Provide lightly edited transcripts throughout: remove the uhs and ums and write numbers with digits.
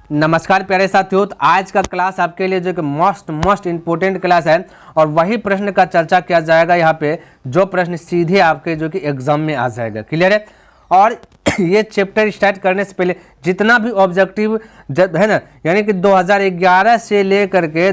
नमस्कार प्यारे साथियों, तो आज का क्लास आपके लिए जो कि मोस्ट इम्पोर्टेंट क्लास है और वही प्रश्न का चर्चा किया जाएगा यहाँ पे, जो प्रश्न सीधे आपके जो कि एग्जाम में आ जाएगा। क्लियर है। और ये चैप्टर स्टार्ट करने से पहले जितना भी ऑब्जेक्टिव है ना, यानी कि 2011 से लेकर के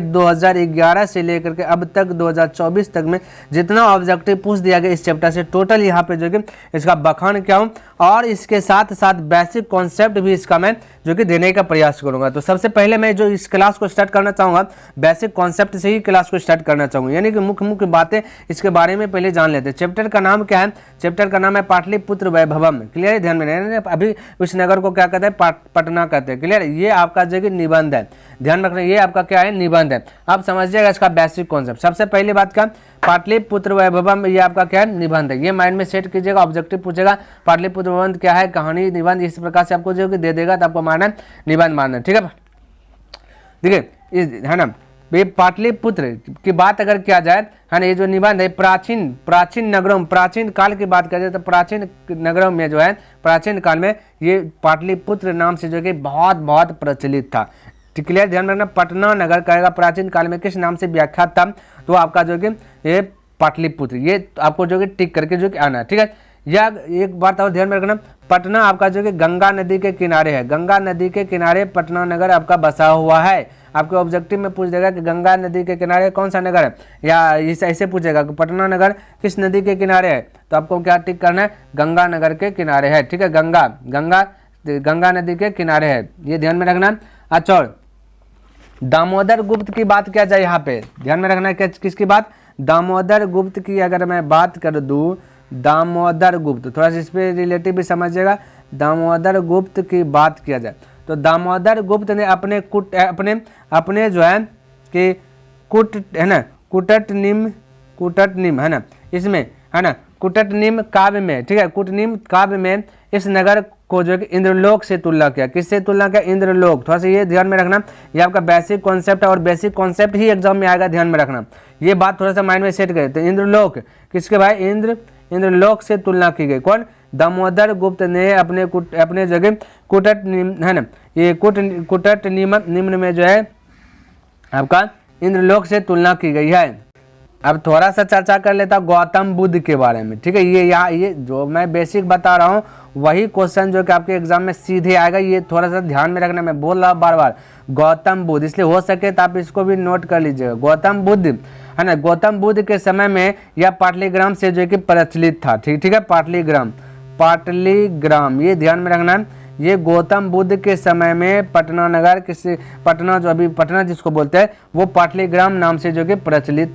अब तक 2024 तक में जितना ऑब्जेक्टिव पूछ दिया गया इस चैप्टर से, टोटल यहाँ पे जो कि इसका बखान क्या हूँ और इसके साथ साथ बेसिक कॉन्सेप्ट भी इसका मैं जो कि देने का प्रयास करूंगा। तो सबसे पहले मैं जो इस क्लास को स्टार्ट करना चाहूँगा, बेसिक कॉन्सेप्ट से ही क्लास को स्टार्ट करना चाहूँगा, यानी कि मुख्य बातें इसके बारे में पहले जान लेते हैं। चैप्टर का नाम क्या है? चैप्टर का नाम है पाटलिपुत्र वैभवम। क्लियर है, ध्यान में रहना। अभी उस नगर को क्या कहते हैं? पटना कहते हैं। क्लियर है, ये आपका जो कि निबंध है, ध्यान रखना, ये आपका क्या है? निबंध है। आप समझिएगा इसका बेसिक कॉन्सेप्ट। सबसे पहली बात क्या, पाटलिपुत्र वैभवम, ये आपका क्या है? निबंध है। ये माइंड में सेट कीजिएगा। ऑब्जेक्टिव पूछेगा पाटलिपुत्र वैभवम क्या है, कहानी, निबंध, इस प्रकार से आपको जो कि दे देगा, तो आपको मारना निबंध मारना। ठीक है, देखिए है ना, ये पाटलिपुत्र की बात अगर किया जाए है ना, ये जो निबंध है प्राचीन नगरों, प्राचीन काल की बात करें तो प्राचीन नगरों में जो है, प्राचीन काल में ये पाटलिपुत्र नाम से जो कि बहुत प्रचलित था। क्लियर, ध्यान रखना, पटना नगर कहेगा प्राचीन काल में किस नाम से व्याख्यात था, तो आपका जो कि ये पाटलिपुत्र, ये आपको जो कि टिक करके जो कि आना है। ठीक है, या एक बात और ध्यान में रखना, पटना आपका जो कि गंगा नदी के किनारे है, गंगा नदी के किनारे पटना नगर आपका बसा हुआ है। आपके ऑब्जेक्टिव में पूछ देगा कि गंगा नदी के किनारे कौन सा नगर है, या ऐसे पूछेगा कि पटना नगर किस नदी के किनारे है, तो आपको क्या टिक करना है? गंगा नगर के किनारे है। ठीक है, गंगा नदी के किनारे है, ये ध्यान में रखना। अच्छा, दामोदर गुप्त की बात किया जाए, यहाँ पे ध्यान में रखना है किसकी बात? दामोदर गुप्त की अगर मैं बात कर दूँ, दामोदर गुप्त, थोड़ा सा इस पर रिलेटिव भी समझिएगा। दामोदर गुप्त की बात किया जाए तो दामोदर गुप्त ने अपने जो है कि कुटटनिम है ना, इसमें है ना, कुटटनिम काव्य में, ठीक है, कुटनिम काव्य में इस नगर को जो कि इंद्रलोक से तुलना किया। किससे तुलना किया? इंद्रलोक। थोड़ा सा ये ध्यान में रखना, ये आपका बेसिक कॉन्सेप्ट है और बेसिक कॉन्सेप्ट ही एग्जाम में आएगा, ध्यान में रखना। ये बात थोड़ा सा माइंड में सेट करें। तो इंद्रलोक किसके भाई? इंद्रलोक से तुलना की गई। कौन? दामोदर गुप्त ने अपने जगह कुटट है ना, ये कुटट निम्न में जो है आपका इंद्रलोक से तुलना की गई है। अब थोड़ा सा चर्चा कर लेता गौतम बुद्ध के बारे में। ठीक है, ये जो मैं बेसिक बता रहा हूँ वही क्वेश्चन जो कि आपके एग्जाम में सीधे आएगा, ये थोड़ा सा ध्यान में रखना। मैं बोल रहा हूँ बार बार गौतम बुद्ध, इसलिए हो सके तो आप इसको भी नोट कर लीजिएगा। गौतम बुद्ध है ना, गौतम बुद्ध के समय में यह पाटलीग्राम से जो कि प्रचलित था। ठीक है, पाटलीग्राम, ये ध्यान में रखना। ये गौतम बुद्ध के समय में पटना नगर, पटना जो अभी पटना जिसको बोलते हैं, वो पाटलीग्राम नाम से जो कि प्रचलित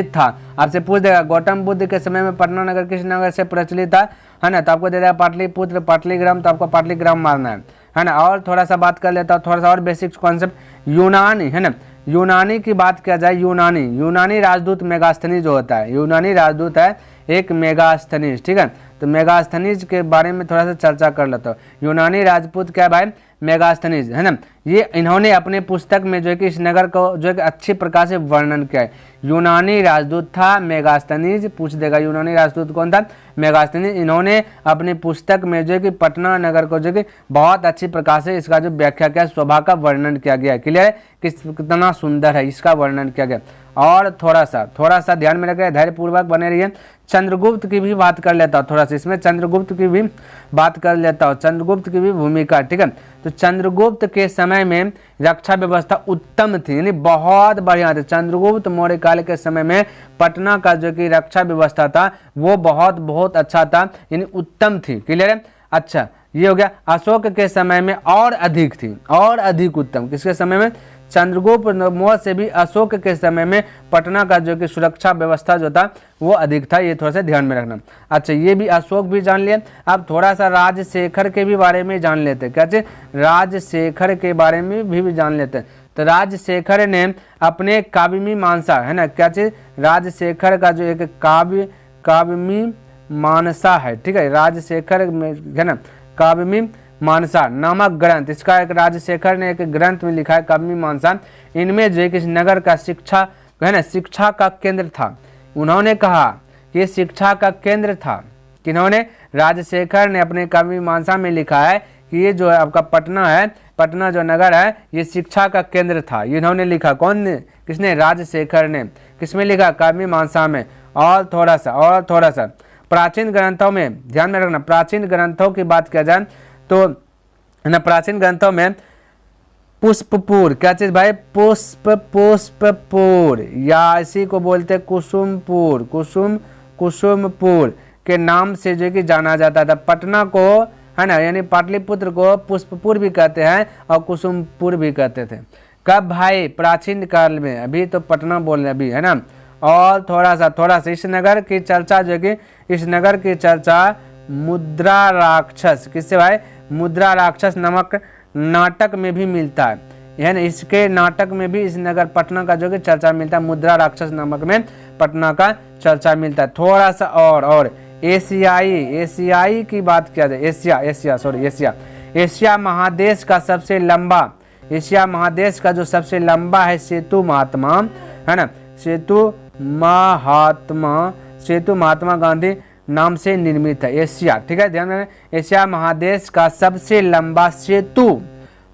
था। आपसे पूछ देगा गौतम बुद्ध के समय में पटना नगर किस नगर से प्रचलित था, है ना, तो आपको दे देगा पाटलिपुत्र, पाटलीग्राम, तो आपको पाटलीग्राम मारना है ना। और थोड़ा सा बात कर लेता हूँ, थोड़ा सा और बेसिक कॉन्सेप्ट, यूनानी है ना, यूनानी की बात किया जाए, यूनानी राजदूत मेगास्थनीज जो होता है, यूनानी राजदूत है एक मेगास्थनीज। ठीक है, तो मेगास्थनीज के बारे में थोड़ा सा चर्चा कर लेता हूँ। यूनानी राजपूत क्या भाई? मेगास्थनीज है ना, ये इन्होंने अपने पुस्तक में जो है कि इस नगर को जो है कि अच्छी प्रकार से वर्णन किया है। यूनानी राजदूत था मेगास्थनीज, पूछ देगा यूनानी राजदूत कौन था? मेगास्थनीज। इन्होंने अपनी पुस्तक में जो है कि पटना नगर को जो कि बहुत अच्छी प्रकार से इसका जो व्याख्या किया, शोभा का वर्णन किया गया है। क्लियर है, कितना सुंदर है, इसका वर्णन किया गया। और थोड़ा सा ध्यान में रखिए, धैर्यपूर्वक बने रहिए। चंद्रगुप्त की भी बात कर लेता हूँ, थोड़ा सा इसमें चंद्रगुप्त की भी बात कर लेता हूँ, चंद्रगुप्त की भी भूमिका। ठीक है, तो चंद्रगुप्त के समय में रक्षा व्यवस्था उत्तम थी, यानी बहुत बढ़िया थी। चंद्रगुप्त मौर्य काल के समय में पटना का जो कि रक्षा व्यवस्था था वो बहुत अच्छा था, यानी उत्तम थी। क्लियर है, अच्छा ये हो गया। अशोक के समय में और अधिक थी, और अधिक उत्तम। किसके समय में? चंद्रगुप्त मौर्य से भी अशोक के समय में पटना का जो कि सुरक्षा व्यवस्था जो था वो अधिक था, ये थोड़ा सा ध्यान में रखना। अच्छा, ये भी अशोक भी जान लिए। अब थोड़ा सा राजशेखर के भी बारे में जान लेते हैं। क्या चीज? राजशेखर के बारे में भी जान लेते हैं। तो राजशेखर ने अपने काव्यमीमांसा है ना, क्या चीज? राजशेखर का जो एक काव्यमीमांसा है, ठीक है, राजशेखर में है ना, काव्यमीमांसा नामक ग्रंथ, इसका एक राजशेखर ने एक ग्रंथ में लिखा है काव्यमीमांसा। इनमें जो कि इस नगर का शिक्षा है ना, शिक्षा का केंद्र था। उन्होंने कहा कि शिक्षा का केंद्र था। किन्होंने? राजशेखर ने अपने काव्यमीमांसा में लिखा है कि ये जो है आपका पटना है, पटना जो नगर है ये शिक्षा का केंद्र था। इन्होंने लिखा, कौन ने, किसने, राजशेखर ने। किसमें लिखा, काव्यमीमांसा में। और थोड़ा सा प्राचीन ग्रंथों में ध्यान में रखना, प्राचीन ग्रंथों की बात किया जाए तो ना, प्राचीन ग्रंथों में पुष्पपुर, क्या चीज भाई, पुष्पपुर, या इसी को बोलते कुसुमपुर, कुसुमपुर के नाम से जो कि जाना जाता था। पटना को, है ना, यानी पाटलिपुत्र को पुष्पपुर भी कहते हैं और कुसुमपुर भी कहते थे। कब भाई, प्राचीन काल में। अभी तो पटना बोल रहे अभी, है ना। और थोड़ा सा इस नगर की चर्चा जो कि, इस नगर की चर्चा मुद्रा राक्षस, किससे भाई, मुद्रा राक्षस नामक नाटक में भी मिलता है ना। इसके नाटक में भी इस नगर पटना का जो कि चर्चा मिलता है। मुद्रा राक्षस नामक में पटना का चर्चा मिलता है। थोड़ा सा और एशियाई की बात किया जाए, एशिया महादेश का सबसे लंबा, एशिया महादेश का जो सबसे लंबा है सेतु महात्मा, है ना, सेतु महात्मा गांधी नाम से निर्मित है। एशिया, ठीक है, ध्यान रखना, एशिया महादेश का सबसे लंबा सेतु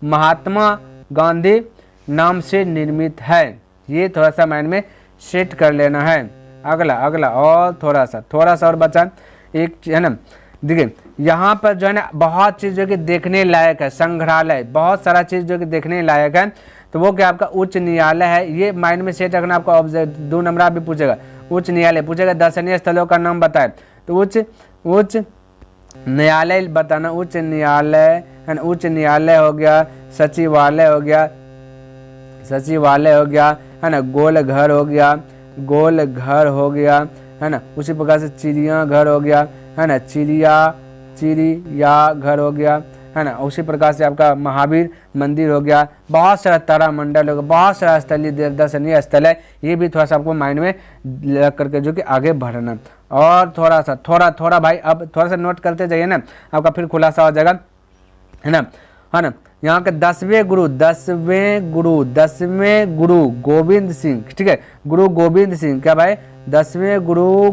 महात्मा गांधी नाम से निर्मित है। ये थोड़ा सा माइंड में सेट कर लेना है। अगला और थोड़ा सा और बचा एक, है ना। देखिए यहाँ पर जो है ना बहुत चीज़ जो कि देखने लायक है, संग्रहालय, बहुत सारा चीज़ जो कि देखने लायक है। तो वो क्या, आपका उच्च न्यायालय है। ये माइंड में सेट रखना। आपको ऑब्जेक्ट 2 नंबर भी पूछेगा, उच्च न्यायालय पूछेगा, दर्शनीय स्थलों का नाम बताए तो उच्च न्यायालय बताना। उच्च न्यायालय, है ना, उच्च न्यायालय हो गया, सचिवालय हो गया, है ना, गोलघर हो गया, है ना। उसी प्रकार से चिड़ियाघर हो गया, है ना, चिड़ियाघर हो गया, है ना। उसी प्रकार से आपका महावीर मंदिर हो गया, बहुत सारा तारामंडल हो गया, बहुत सारा स्थलीय दर्शनीय स्थल है। ये भी थोड़ा सा आपको माइंड में लग करके जो कि आगे बढ़ना। और थोड़ा भाई, अब थोड़ा सा नोट करते जाइए ना, आपका फिर खुलासा हो जाएगा, है ना। यहाँ के 10वें गुरु गोविंद सिंह, ठीक है, गुरु गोविंद सिंह, क्या भाई, 10वें गुरु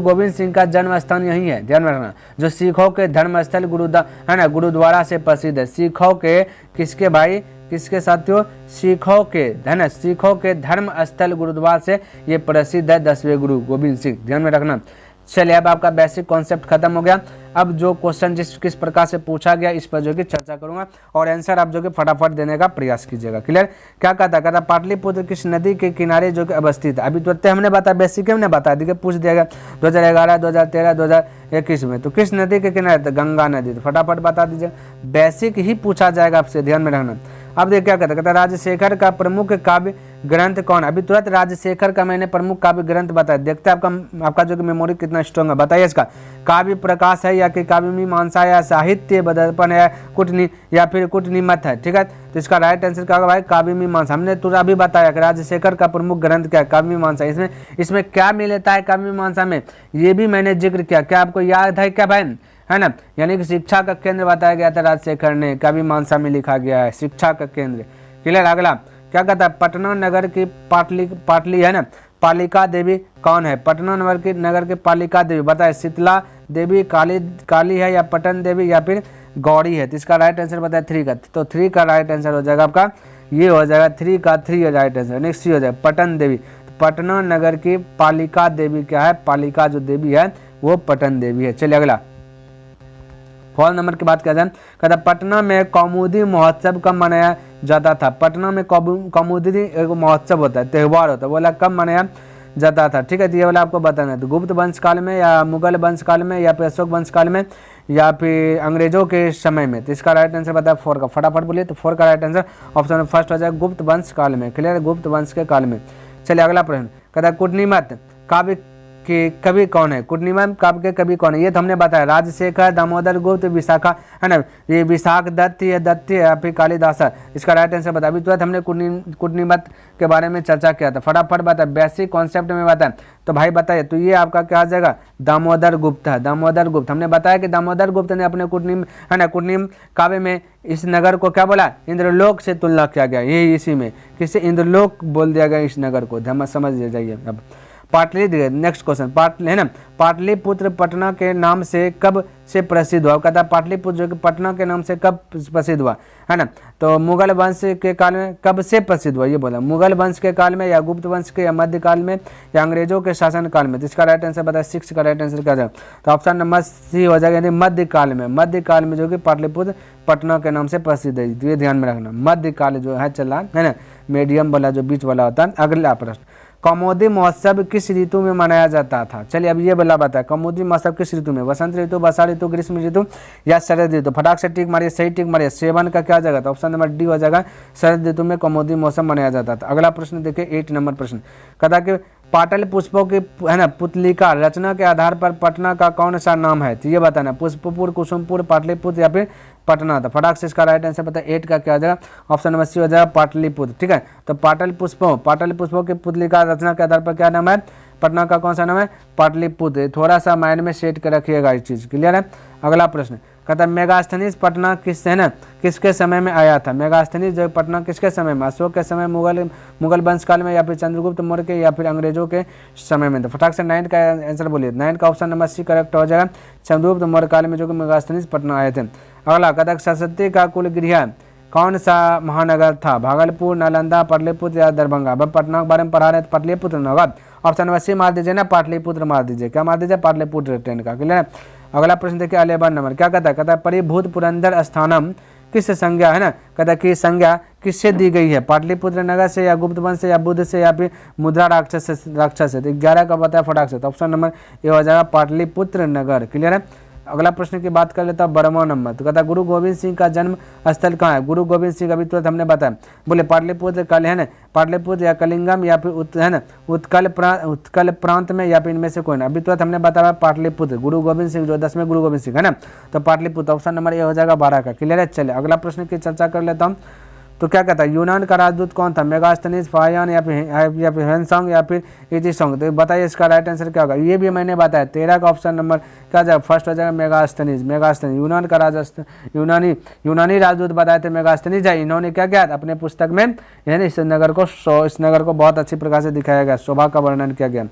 गोविंद सिंह का जन्म स्थान यही है, ध्यान में रखना। जो सिखों के धर्म स्थल गुरुद्वारा से प्रसिद्ध है। सिखों के किसके भाई, किसके साथियों, सिखों के, है ना, सिखों के धर्म स्थल गुरुद्वारा से ये प्रसिद्ध है 10वें गुरु गोविंद सिंह, ध्यान में रखना। चलिए अब आपका बेसिक कॉन्सेप्ट खत्म हो गया। अब जो क्वेश्चन किस प्रकार से पूछा गया इस पर जो कि चर्चा करूंगा और आंसर आप जो कि फटाफट देने का प्रयास कीजिएगा। क्लियर, क्या कहता पाटलिपुत्र किस नदी के किनारे जो कि अवस्थित है। अभी तुरंत हमने बताया, बेसिक हमने बता दी, पूछ दिया गया 2011, 2013, 2021 में, तो किस नदी के किनारे था, गंगा नदी, तो फटाफट बता दीजिए। बेसिक ही पूछा जाएगा आपसे, ध्यान में रखना। अब देखिए क्या कहता राजशेखर का प्रमुख काव्य ग्रंथ कौन। अभी तुरंत राजशेखर का मैंने प्रमुख काव्य ग्रंथ बताया। देखते हैं आपका जो कि मेमोरी कितना स्ट्रॉन्ग है। बताइए इसका, काव्य प्रकाश है या कि काव्यमीमांसा या साहित्य दर्पण है, या फिर कूटनीमत है, ठीक है। तो इसका राइट आंसर क्या होगा भाई, काव्यमीमांसा। हमने तुरंत अभी बताया कि राजशेखर का प्रमुख ग्रंथ क्या है, काव्यमीमांसा। इसमें क्या मिलता है काव्यमीमांसा में, ये भी मैंने जिक्र किया। क्या आपको याद है क्या भाई, है ना, यानी कि शिक्षा का केंद्र बताया गया था राजशेखर ने, काव्यमीमांसा में लिखा गया है शिक्षा का केंद्र। क्लियर। अगला क्या कहता है, पटना नगर की पाटली है ना, पालिका देवी कौन है। पटना नगर के पालिका देवी बताए, शीतला देवी, काली है या पटन देवी या फिर गौरी है। तो इसका राइट आंसर बताए 3 का, तो 3 का राइट आंसर हो जाएगा आपका, ये हो जाएगा 3 का 3 राइट आंसर। नेक्स्ट हो जाएगा पटन देवी। तो पटना नगर की पालिका देवी क्या है, पालिका जो देवी है वो पटन देवी है। चलिए अगला फॉल नंबर की बात किया जाए, कहता पटना में कौमुदी महोत्सव कब मनाया जाता था। पटना में कौमुदी एक महोत्सव होता है, त्यौहार होता है, बोला कब मनाया जाता था, ठीक है। तो ये वाला आपको बताना है, तो गुप्त वंश काल में या मुगल वंश काल में या फिर अशोक वंश काल में या फिर अंग्रेजों के समय में। तो इसका राइट आंसर बताया 4 का, फटाफट बोलिए। तो 4 का राइट आंसर ऑप्शन फर्स्ट हो जाएगा, गुप्त वंश काल में। क्लियर, गुप्त वंश के काल में। चलिए अगला प्रश्न, कहता कूटनीमत काव्य के कवि कौन है। कूटनीमत काव्य के कवि कौन है, ये तो हमने बताया, राजशेखर, दामोदर गुप्त, विशाखा, है ना, ये विशाख दत्त या फिर कालिदास। इसका राइट आंसर बताया। अभी तुरंत हमने कूटनीमत के बारे में चर्चा किया था, फटाफट बताया, बेसिक कॉन्सेप्ट में बताया। तो भाई बताइए, तो ये आपका क्या आ जाएगा, दामोदर गुप्त है। दामोदर गुप्त, हमने बताया कि दामोदर गुप्त ने अपने कूटनीम काव्य में इस नगर को क्या बोला, इंद्रलोक से तुलना किया गया। ये इसी में किससे, इंद्रलोक बोल दिया गया इस नगर को, समझ जाइए। अब नेक्स्ट क्वेश्चन पाटली है ना, पाटलिपुत्र पटना के नाम से कब से प्रसिद्ध हुआ? कहता है पाटलिपुत्र जो कि पटना के नाम से कब प्रसिद्ध हुआ है ना, तो मुगल वंश के काल में कब से प्रसिद्ध हुआ ये बोला, मुगल वंश के काल में या गुप्त वंश के या मध्य काल में या अंग्रेजों के शासन काल में? तो इसका राइट आंसर बताया 6 का राइट आंसर क्या जाएगा, तो ऑप्शन नंबर सी हो जाएगा, यानी मध्य काल में। मध्य काल में जो कि पाटलिपुत्र पटना के नाम से प्रसिद्ध है, तो ये ध्यान में रखना, मध्य काल जो है चला है ना, मीडियम वाला जो बीच वाला होता है। अगला प्रश्न, कौमुदी महोत्सव किस ऋतु में मनाया जाता था? चलिए अब ये वाला बताया, कौमुदी महोत्सव किस ऋतु में, वसंत ऋतु, वर्षा ऋतु, ग्रीष्म ऋतु या शरद ऋतु? फटाक से टिक मारिए, सही टिक मारिए। 7 का क्या जाएगा, तो ऑप्शन नंबर डी हो जाएगा, शरद ऋतु में कौमुदी महोत्सव मनाया जाता था। अगला प्रश्न देखिए 8 नंबर प्रश्न, कहता कि पाटल पुष्पों की है ना पुतलिका रचना के आधार पर पटना का कौन सा नाम है? तो ये बताना, पुष्पपुर, कुसुमपुर, पाटलिपुत्र या फिर पटना। तो फटाक से इसका राइट आंसर पता है 8 का क्या हो जाएगा, ऑप्शन नंबर सी हो जाएगा पाटलिपुत्र। ठीक है, तो पाटल पुष्पों की पुतलिका रचना के आधार पर क्या नाम है, पटना का कौन सा नाम है, पाटलिपुत्र। थोड़ा सा माइंड में सेट कर रखिएगा इस चीज, क्लियर है। अगला प्रश्न कहता है मेगास्थनीज पटना किस है ना किसके समय में आया था? मेगास्थनीज जो पटना किसके समय में, अशोक के समय, मुगल वंश काल में या फिर चंद्रगुप्त मौर्य के या फिर अंग्रेजों के समय में? तो फटाक से 9 का आंसर बोलिए। 9 का ऑप्शन नंबर सी करेक्ट हो जाएगा, चंद्रगुप्त मौर्य काल में जो कि मेगास्थनीज पटना आए थे। अगला कहता है सरस्वती का कुल गृह कौन सा महानगर था? भागलपुर, नालंदा, पाटलिपुत्र या दरभंगा? अब पटना के बारे में पढ़ा रहे तो पाटलिपुत्र ना होगा, ऑप्शन नंबर सी मार दीजिए ना, पाटलिपुत्र मार दीजिए। क्या मार दीजिए, पाटलिपुत्र 10 का, क्लियर है। अगला प्रश्न देखिए 11 नंबर, क्या कहता है, कहता है परिभूत पुरंदर स्थानम किस संज्ञा है ना, कहता है कि संज्ञा किससे दी गई है? पाटलिपुत्र नगर से या गुप्त वंश से या बुद्ध से या फिर मुद्रा राक्षस से? तो 11 का बताया फटाक से, तो ऑप्शन नंबर ये हो जाएगा पाटलिपुत्र नगर, क्लियर है। अगला प्रश्न की बात कर लेता हूँ 12वां नंबर, तो कहता है गुरु गोविंद सिंह का जन्म स्थल कहाँ है? गुरु गोविंद सिंह अभी तुरंत हमने बताया, बोले पाटलिपुत्र कल है ना, पाटलिपुत्र या कलिंगम या फिर है ना उत्कल प्रांत में या फिर इनमें से कोई ना? अभी तुरंत हमने बताया पाटलिपुत्र, गुरु गोविंद सिंह जो 10वें गुरु गोविंद सिंह है ना, तो पाटलिपुत्र ऑप्शन नंबर ये हो जाएगा 12 का, क्लियर है। चले अगला प्रश्न की चर्चा कर लेता हूँ, तो क्या कहता है यूनान का राजदूत कौन था? मेगास्थनीज, फायान या फिर हेनसोंग या फिर इतिसोंग? तो बताइए इसका राइट आंसर क्या होगा, ये भी मैंने बताया। 13 का ऑप्शन नंबर क्या जाएगा, फर्स्ट हो जाएगा मेगास्थनीज। यूनान का यूनानी राजदूत बताए थे मेगास्थनीज है। इन्होंने क्या किया अपने पुस्तक में, यानी इस नगर को बहुत अच्छी प्रकार से दिखाया गया, शोभा का वर्णन किया गया।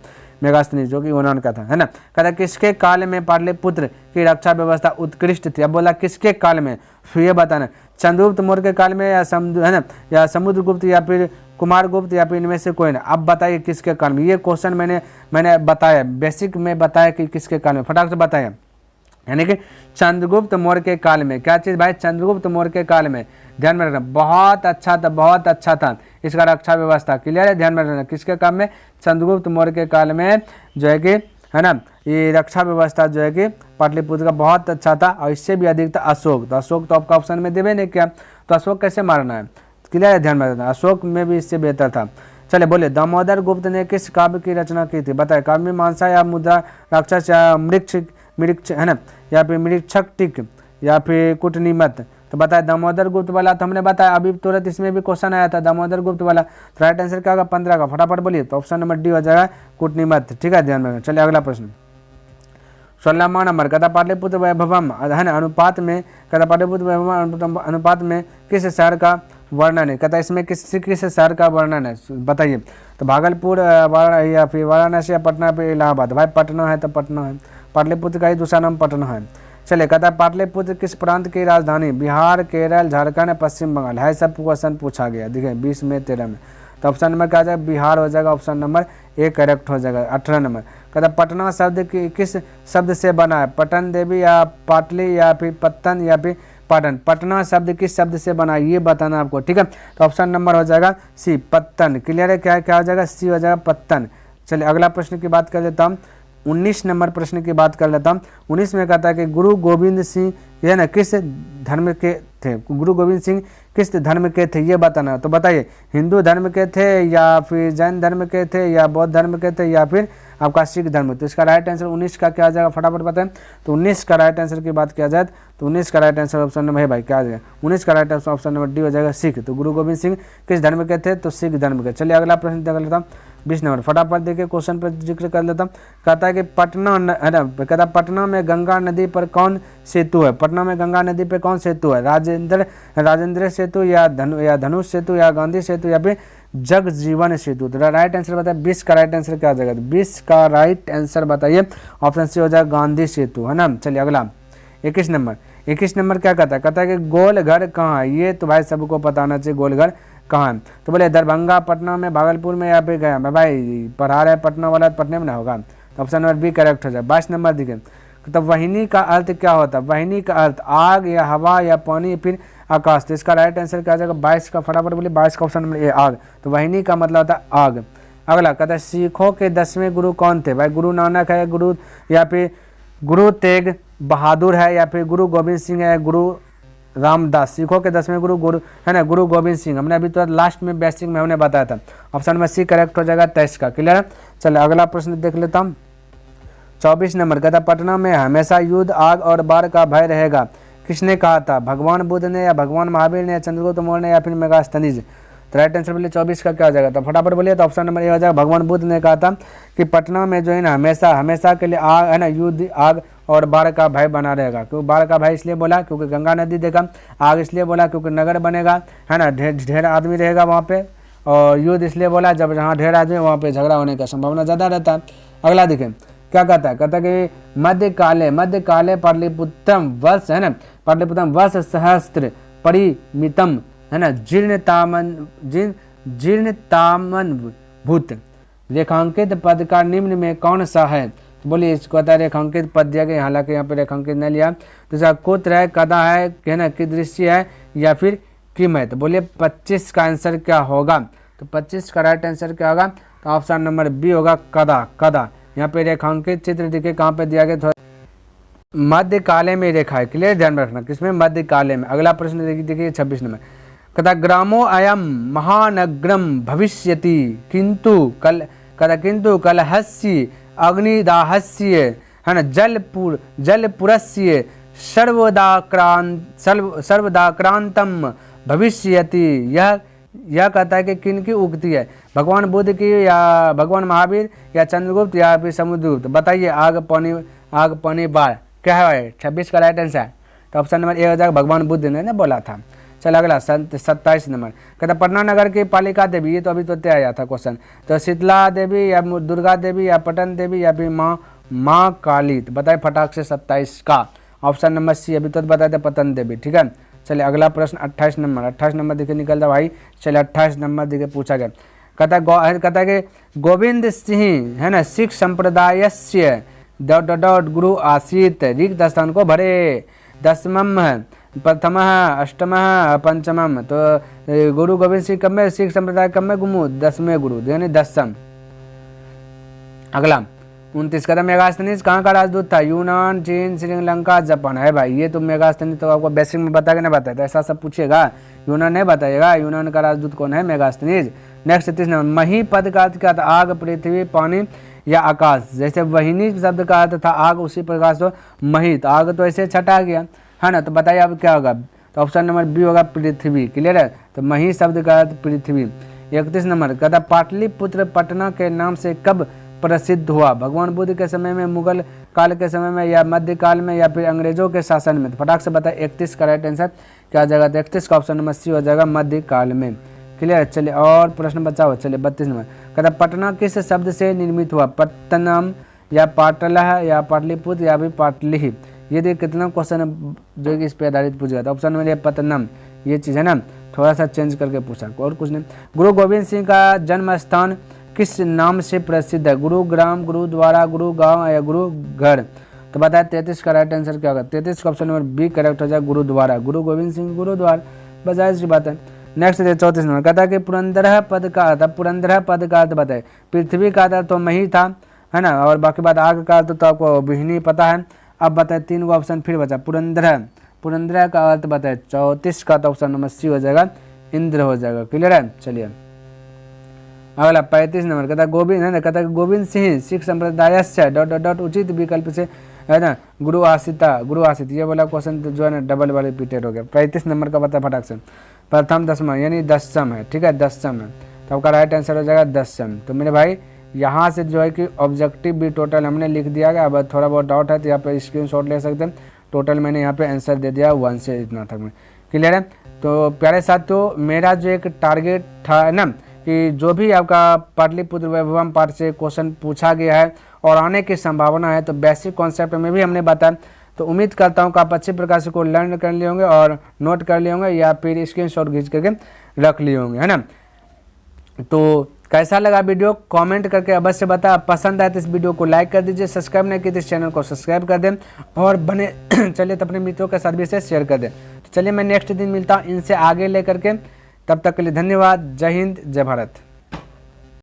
मेगास्थनीज जो कि यूनान का था, है ना। कहता किसके काल में पाटलिपुत्र की रक्षा व्यवस्था उत्कृष्ट थी? अब बोला किसके काल में, फिर ये बताना चंद्रगुप्त मौर्य के काल में या समुद्रगुप्त या फिर कुमारगुप्त या फिर इनमें से कोई ना? अब बताइए किसके काल में। ये क्वेश्चन मैंने बताया, बेसिक में बताया कि किसके काल में, फटाक से बताया, यानी कि चंद्रगुप्त मौर्य के काल में। क्या चीज़ भाई, चंद्रगुप्त मौर्य के काल में, ध्यान में रखना, बहुत अच्छा था इसका रक्षा व्यवस्था, क्लियर है। ध्यान में रखना किसके काल में, चंद्रगुप्त मौर्य के काल में जो है कि है ना ये रक्षा व्यवस्था जो है कि पाटलिपुत्र का बहुत अच्छा था, और इससे भी अधिक था अशोक। तो अशोक तो आपका ऑप्शन में देवे नहीं क्या, तो अशोक कैसे मारना है, क्लियर है। ध्यान में रखना अशोक में भी इससे बेहतर था। चले बोले दामोदर गुप्त ने किस काव्य की रचना की थी? बताए काव्य मानसा या मुद्रा राक्षस या मृक्ष है ना, या फिर मृक्षक टिक या फिर कुटनीमत? तो बताए दामोदर गुप्त वाला तो हमने बताया, अभी तुरंत इसमें भी क्वेश्चन आया था दामोदर गुप्त वाला। तो राइट आंसर क्या होगा 15 का, फटाफट बोलिए। तो ऑप्शन नंबर डी हो जाएगा कुटनीमत, ठीक है, ध्यान में। चलिए अगला प्रश्न 16वां नंबर, कहता पाटलिपुत्र वैभवम है ना अनुपात में, कहता पाटलिपुत्र वैभवम अनुपात में किस शहर का वर्णन है? कहता इसमें किस शहर का वर्णन है, बताइए। तो भागलपुर या फिर वाराणसी या पटना पे इलाहाबाद? भाई पटना है तो पटना है, पाटलिपुत्र का ही दूसरा नाम पटना है। चले कहता है पाटलिपुत्र किस प्रांत की राजधानी? बिहार, केरल, झारखंड, पश्चिम बंगाल? है सब क्वेश्चन पूछा गया, देखिए 20 में 13 में। तो ऑप्शन नंबर क्या जाएगा, बिहार हो जाएगा, ऑप्शन नंबर ए करेक्ट हो जाएगा। 18 नंबर कहता पटना शब्द किस शब्द से बना है? पटन देवी या पाटली या फिर पत्तन या फिर पाटन? पटना शब्द किस शब्द से बना है ये बताना आपको, ठीक है। तो ऑप्शन नंबर हो जाएगा सी पत्तन, क्लियर है। क्या हो जाएगा, सी हो जाएगा पत्तन। चलिए अगला प्रश्न की बात कर लेता हूँ, 19 नंबर प्रश्न की बात कर लेता हूँ। 19 में कहता है कि गुरु गोविंद सिंह ये ना किस धर्म के थे? गुरु गोविंद सिंह किस धर्म के थे ये बताना। तो बताइए हिंदू धर्म के थे या फिर जैन धर्म के थे या बौद्ध धर्म के थे या फिर आपका सिख धर्म? तो इसका राइट आंसर 19 का क्या आ जाएगा, फटाफट बताएं। तो 19 का राइट आंसर की बात किया जाए तो 19 का राइट आंसर ऑप्शन नंबर है भाई, क्या आ जाएगा 19 का right answer option number D हो जाएगा सिख। तो गुरु गोविंद सिंह किस धर्म के थे? तो सिख धर्म के। चलिए अगला प्रश्न देख लेता हूँ 20 नंबर, फटाफट देखिए क्वेश्चन पर जिक्र कर लेता हूँ। कहता है कि पटना है ना, कहता पटना में गंगा नदी पर कौन सेतु है? पटना में गंगा नदी पर कौन सेतु है? राजेंद्र सेतु या धनुष सेतु या गांधी सेतु या फिर जगजीवन सेतु। तो राइट आंसर बताइए 20 का राइट आंसर क्या आ जाएगा, 20 का राइट आंसर बताइए ऑप्शन सी हो जाएगा गांधी सेतु, है ना। चलिए अगला 21 नंबर। 21 नंबर क्या कहता है, कहता है कि गोल घर कहाँ है। ये तो भाई सबको पता होना चाहिए गोल घर कहाँ है। तो बोले दरभंगा, पटना में, भागलपुर में या फिर गया। भाई पढ़ा रहे पटना वाला, पटने में ना होगा, तो ऑप्शन नंबर बी करेक्ट हो जाए। 22 नंबर देखिए, तो वाहिनी का अर्थ क्या होता है, वाहिनी का अर्थ आग या हवा या पानी फिर आकाश। तो इसका राइट आंसर क्या आ जाएगा 22 का, फटाफट बोलिए 22 का ऑप्शन नंबर ए आग। तो वाहिनी का मतलब होता है आग। अगला कहता है सिखों के 10वें गुरु कौन थे। भाई गुरु नानक है, गुरु या फिर गुरु तेग बहादुर है, या फिर गुरु गोविंद सिंह है, गुरु रामदास। सिखों के 10वें गुरु गुरु है ना गुरु गोविंद सिंह। हमने अभी तो लास्ट में बेसिक में हमने बताया था, ऑप्शन नंबर सी करेक्ट हो जाएगा 23 का। क्लियर है। चलिए अगला प्रश्न देख लेता हूँ। 24 नंबर कहता पटना में हमेशा युद्ध, आग और बाढ़ का भय रहेगा, किसने कहा था। भगवान बुद्ध ने, या भगवान महावीर ने, या चंद्रगुप्त मौर्य ने, या फिर मेगास्थनीज। तो राइट आंसर बोलिए 24 का क्या हो जाएगा। तो फटाफट बोलिए, तो ऑप्शन नंबर ए हो जाएगा भगवान बुद्ध ने कहा था कि पटना में जो है ना हमेशा के लिए आग है ना युद्ध, आग और बाढ़ का भय बना रहेगा। क्योंकि बाढ़ का भय इसलिए बोला क्योंकि गंगा नदी देखा, आग इसलिए बोला क्योंकि नगर बनेगा, है ना, ढेर आदमी रहेगा वहाँ पे, और युद्ध इसलिए बोला जब जहाँ ढेर आदमी वहाँ पे झगड़ा होने का संभावना ज़्यादा रहता है। अगला देखें क्या कहता है, कहता है कि मध्यकाले पाटलिपुत्रम वर्ष, है ना, पाटलिपुत्रम वर्ष सहस्त्र परिमितम, है ना, जीर्णतामन भूत रेखांकित पद का निम्न में कौन सा है। तो बोलिए इसको कहता है रेखांकित पद दिया गया, हालांकि यहाँ पे रेखांकित नहीं लिया। तो इसका कुत्र है, कदा है ना, कि दृश्य है, या फिर किम है। तो बोलिए 25 का आंसर क्या होगा। तो 25 का राइट आंसर क्या होगा। तो ऑप्शन नंबर बी होगा कदा। यहाँ पे रेखांकित चित्र दिखे कहाँ पे दिया गया, थोड़ा मध्य काले में रेखा है। क्लियर, ध्यान रखना किसमें, मध्य काले में। अगला प्रश्न देखिए 26 नंबर। कथा ग्रामो अयम महानगरम भविष्यति किंतु कलहस्य अग्निदाहस्य, है ना, जलपुरस्य सर्वदाक्रांतम भविष्यति। यह कहता है कि किन की उक्ति है, भगवान बुद्ध की, या भगवान महावीर, या चंद्रगुप्त, या फिर समुद्रगुप्त। बताइए आग पानी बाढ़ क्या है 26 का राइट आंसर। तो ऑप्शन नंबर ए हो जाएगा भगवान बुद्ध ने बोला था। चल अगला 27 नंबर कहता पटना नगर की पालिका देवी, ये तो अभी तो तय आया था क्वेश्चन। तो शीतला देवी, या दुर्गा देवी, या पटन देवी, या फिर माँ काली। तो बताइए फटाक से 27 का ऑप्शन नंबर सी, अभी तो बताए थे पतन देवी। ठीक है। चलिए अगला प्रश्न 28 नंबर देखिए निकलता भाई। चलिए 28 नंबर देखिए पूछा गया, कहता है कि गोविंद सिंह, है ना, सिख संप्रदाय से गुरु आसित रिक्त स्थान को भरे। 10मम प्रथम अष्टम पंचमम। तो गुरु गोविंद सिंह कब में, सिख संप्रदाय कब में गुरु, 10वें गुरु यानी 10म। अगला 29 कहता मेगास्थनीज कहाँ का राजदूत था, यूनान, चीन, श्रीलंका, जापान। है भाई ये तो मेगास्थनीज तो आपको बेसिक में बता के नहीं बताया, तो ऐसा सब पूछेगा, यूनान नहीं बताइएगा, यूनान का राजदूत कौन है, मेगास्थनीज। नेक्स्ट 30 नंबर मही पद का अर्थ क्या था, आग, पृथ्वी, पानी या आकाश। जैसे वहिनी शब्द का अर्थ था आग, उसी प्रकार से मही, तो आग तो ऐसे छटा गया, है ना। तो बताइए अब क्या होगा। तो ऑप्शन नंबर बी होगा पृथ्वी। क्लियर है। तो मही शब्द का अर्थ पृथ्वी। 31 नंबर कहता पाटलिपुत्र पटना के नाम से कब प्रसिद्ध हुआ, भगवान बुद्ध के समय में, मुगल काल के समय में, या मध्यकाल में, या फिर अंग्रेजों के शासन में। तो फटाक से बताए 31 का राइट आंसर क्या हो जाएगा। तो 31 का ऑप्शन नंबर सी हो जाएगा मध्यकाल में। क्लियर है। चलिए और प्रश्न बचा हुआ। चलिए 32 नंबर कहता पटना किस शब्द से निर्मित हुआ, पट्टनम, या पाटलह, या पाटलिपुत्र, या फिर पाटलिह। ये देखिए कितना क्वेश्चन है जो कि इस पर आधारित पूछा था। ऑप्शन नंबर ए पतनम, ये चीज़ है ना, थोड़ा सा चेंज करके पूछा और कुछ नहीं। गुरु गोविंद सिंह का जन्म स्थान किस नाम से प्रसिद्ध है, गुरुग्राम, गुरुद्वारा, गुरु गांव, या गुरु घर। तो बताया 33 का राइट आंसर क्या होगा। 33 का ऑप्शन नंबर बी करेक्ट हो जाए गुरुद्वारा, गुरु गोविंद सिंह गुरुद्वारा, बस ऐसी बात है। नेक्स्ट 34 नंबर कहता है कि पुरंदर पद का अर्थ, पुरंदर पद का अर्थ बताए। पृथ्वी का अर्थ तो मही था, है ना, और बाकी बात आग का अर्थ तो आपको बिहनी पता है। अब बताए 3 का ऑप्शन फिर बचा, पुरंदर का अर्थ बताए। 34 का तो ऑप्शन नंबर सी हो जाएगा इंद्र हो जाएगा। क्लियर है। चलिए अगला 35 नंबर कहता गोविंद, है ना, कहता है गोविंद सिंह सिख संप्रदाय से उचित विकल्प से, है ना, गुरु आसित, ये वाला क्वेश्चन तो जो है ना डबल वाले रिपीटेड हो गया। 35 नंबर का बता फटाक से, प्रथम 10वां यानी 10म है। ठीक है, 10म है, तो आपका राइट आंसर हो जाएगा 10म। तो मेरे भाई यहाँ से जो है कि ऑब्जेक्टिव भी टोटल हमने लिख दिया गया। अब थोड़ा बहुत डाउट है तो यहाँ पे स्क्रीनशॉट ले सकते हैं। टोटल मैंने यहाँ पे आंसर दे दिया 1 से इतना तक में। क्लियर है। तो प्यारे साथियों मेरा जो एक टारगेट था ना कि जो भी आपका पाटलिपुत्र वैभवम पाठ से क्वेश्चन पूछा गया है और आने की संभावना है, तो बेसिक कॉन्सेप्ट में भी हमने बताया। तो उम्मीद करता हूँ कि आप अच्छी प्रकार से को लर्न कर लिए होंगे और नोट कर लिए होंगे या फिर स्क्रीनशॉट खींच करके रख लिए होंगे, है ना। तो कैसा लगा वीडियो कमेंट करके अवश्य बता। पसंद आए तो इस वीडियो को लाइक कर दीजिए, सब्सक्राइब नहीं किए तो इस चैनल को सब्सक्राइब कर दें और बने चलिए तो अपने मित्रों के साथ भी इसे शेयर कर दें। तो चलिए मैं नेक्स्ट दिन मिलता हूँ इनसे आगे लेकर के, तब तक के लिए धन्यवाद। जय हिंद, जय भारत।